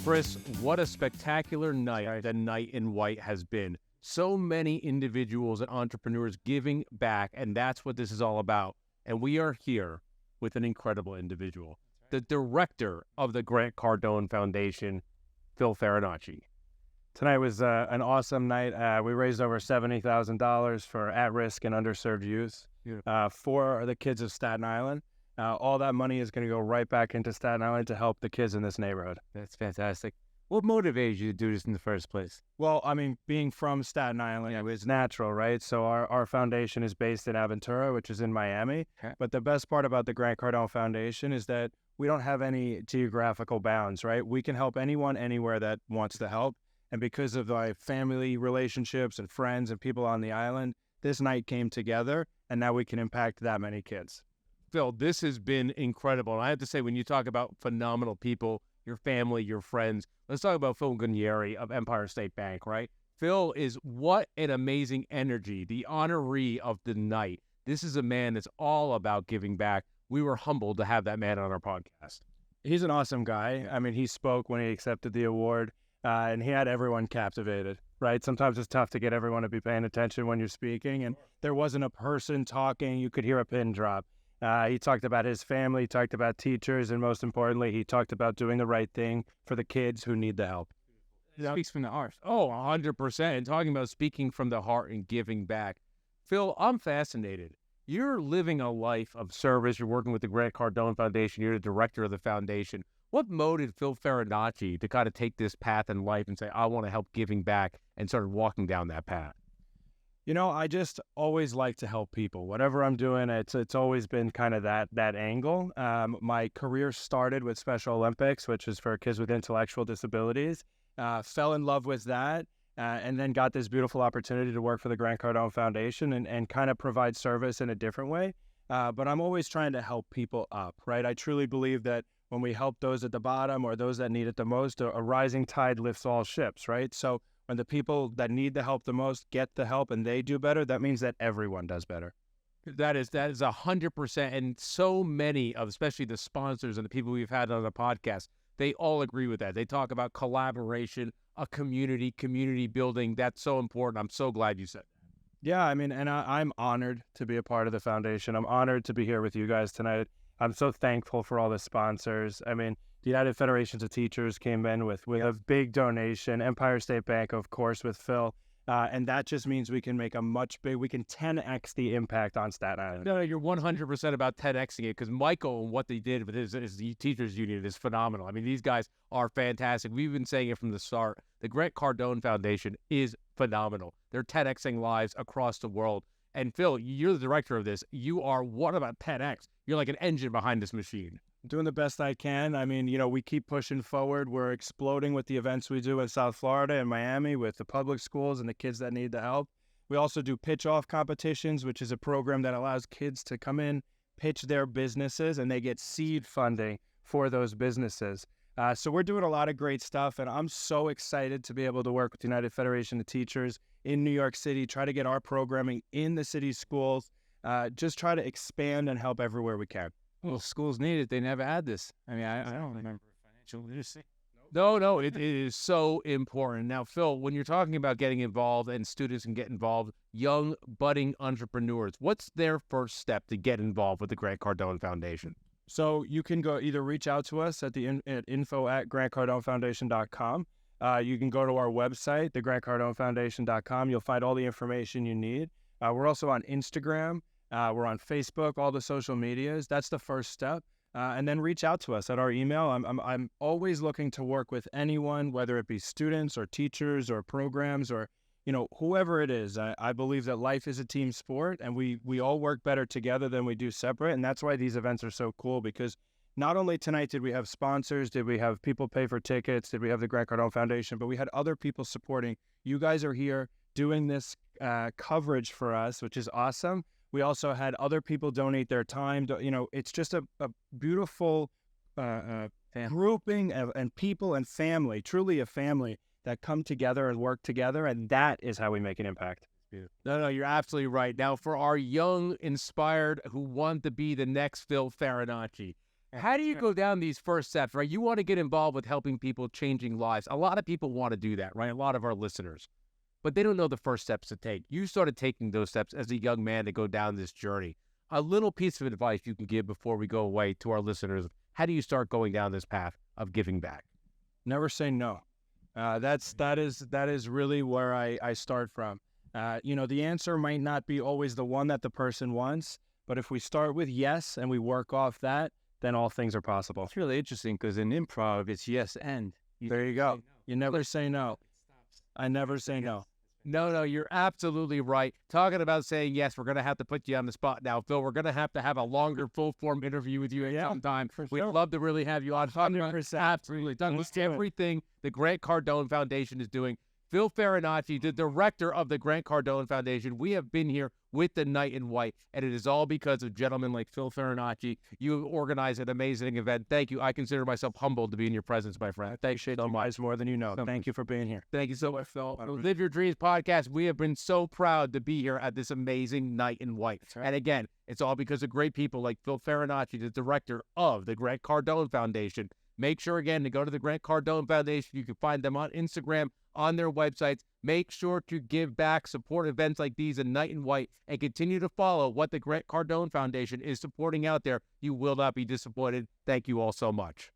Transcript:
Chris, what a spectacular night the Night in White has been. So many individuals and entrepreneurs giving back, and that's what this is all about. And we are here with an incredible individual, the director of the Grant Cardone Foundation, Phil Farinacci. Tonight was an awesome night. We raised over $70,000 for at-risk and underserved youth for the kids of Staten Island. All that money is going to go right back into Staten Island to help the kids in this neighborhood. That's fantastic. What motivated you to do this in the first place? Well, I mean, being from Staten Island, it was natural, right? So our foundation is based in Aventura, which is in Miami. Okay. But the best part about the Grant Cardone Foundation is that we don't have any geographical bounds, right? We can help anyone, anywhere that wants to help. And because of my family relationships and friends and people on the island, this night came together, and now we can impact that many kids. Phil, this has been incredible. And I have to say, when you talk about phenomenal people, your family, your friends, let's talk about Phil Guarnieri of Empire State Bank, right? Phil is what an amazing energy, the honoree of the night. This is a man that's all about giving back. We were humbled to have that man on our podcast. He's an awesome guy. I mean, he spoke when he accepted the award. And he had everyone captivated, right? Sometimes it's tough to get everyone to be paying attention when you're speaking, and there wasn't a person talking. You could hear a pin drop. He talked about his family, talked about teachers, and most importantly, he talked about doing the right thing for the kids who need the help. He speaks from the heart. Oh, 100%. And talking about speaking from the heart and giving back. Phil, I'm fascinated. You're living a life of service. You're working with the Grant Cardone Foundation. You're the director of the foundation. What motivated Phil Farinacci to kind of take this path in life and say, I want to help giving back, and started walking down that path? You know, I just always like to help people. Whatever I'm doing, it's always been kind of that angle. My career started with Special Olympics, which is for kids with intellectual disabilities. Fell in love with that, and then got this beautiful opportunity to work for the Grant Cardone Foundation and kind of provide service in a different way. But I'm always trying to help people up, right? I truly believe that when we help those at the bottom or those that need it the most, a rising tide lifts all ships, right? So when the people that need the help the most get the help and they do better, that means that everyone does better. That is 100%. And so many of, especially the sponsors and the people we've had on the podcast, they all agree with that. They talk about collaboration, a community building. That's so important. I'm so glad you said that. Yeah, I mean, and I'm honored to be a part of the foundation. I'm honored to be here with you guys tonight. I'm so thankful for all the sponsors. I mean, the United Federations of Teachers came in with a big donation. Empire State Bank, of course, with Phil. And that just means we can make we can 10x the impact on Staten Island. No, you're 100% about 10xing it, because Michael and what they did with his teachers union is phenomenal. I mean, these guys are fantastic. We've been saying it from the start. The Grant Cardone Foundation is phenomenal. They're 10xing lives across the world. And Phil, you're the director of this. You are what about 10x? You're like an engine behind this machine. I'm doing the best I can. I mean, you know, we keep pushing forward. We're exploding with the events we do in South Florida and Miami with the public schools and the kids that need the help. We also do pitch-off competitions, which is a program that allows kids to come in, pitch their businesses, and they get seed funding for those businesses. So we're doing a lot of great stuff, and I'm so excited to be able to work with the United Federation of Teachers in New York City, try to get our programming in the city schools, just try to expand and help everywhere we can. Well, schools need it. They never had this. I mean, I don't remember financial literacy. No, it is so important. Now, Phil, when you're talking about getting involved and students can get involved, young, budding entrepreneurs, what's their first step to get involved with the Grant Cardone Foundation? So you can go either reach out to us at info@grantcardonefoundation.com. You can go to our website, thegrantcardonefoundation.com. You'll find all the information you need. We're also on Instagram. We're on Facebook, all the social medias. That's the first step. And then reach out to us at our email. I'm always looking to work with anyone, whether it be students or teachers or programs or, you know, whoever it is. I believe that life is a team sport, and we all work better together than we do separate. And that's why these events are so cool, because not only tonight did we have sponsors, did we have people pay for tickets, did we have the Grant Cardone Foundation, but we had other people supporting. You guys are here doing this coverage for us, which is awesome. We also had other people donate their time. You know, it's just a beautiful grouping and people and family, truly a family that come together and work together, and that is how we make an impact. No, you're absolutely right. Now, for our young, inspired, who want to be the next Phil Farinacci, How do you go down these first steps, right? You want to get involved with helping people, changing lives. A lot of people want to do that, right? A lot of our listeners, but they don't know the first steps to take. You started taking those steps as a young man to go down this journey. A little piece of advice you can give before we go away to our listeners. How do you start going down this path of giving back? Never say no. That is really where I start from. The answer might not be always the one that the person wants, but if we start with yes and we work off that, then all things are possible. It's really interesting because in improv, it's yes and. There you go. You never say no. I never say no. No, you're absolutely right. Talking about saying yes, we're going to have to put you on the spot now, Phil. We're going to have a longer, full-form interview with you at some time. We'd love to really have you on. 100%. Absolutely. Done everything the Grant Cardone Foundation is doing. Phil Farinacci, the director of the Grant Cardone Foundation. We have been here with the Knight in White, and it is all because of gentlemen like Phil Farinacci. You have organized an amazing event. Thank you. I consider myself humbled to be in your presence, my friend. Thank you so much. More than you know. Thank you for being here. Thank you so much, Phil. Live Your Dreams podcast. We have been so proud to be here at this amazing Knight in White. Right. And again, it's all because of great people like Phil Farinacci, the director of the Grant Cardone Foundation. Make sure, again, to go to the Grant Cardone Foundation. You can find them on Instagram, on their websites. Make sure to give back, support events like these in Knight in White, and continue to follow what the Grant Cardone Foundation is supporting out there. You will not be disappointed. Thank you all so much.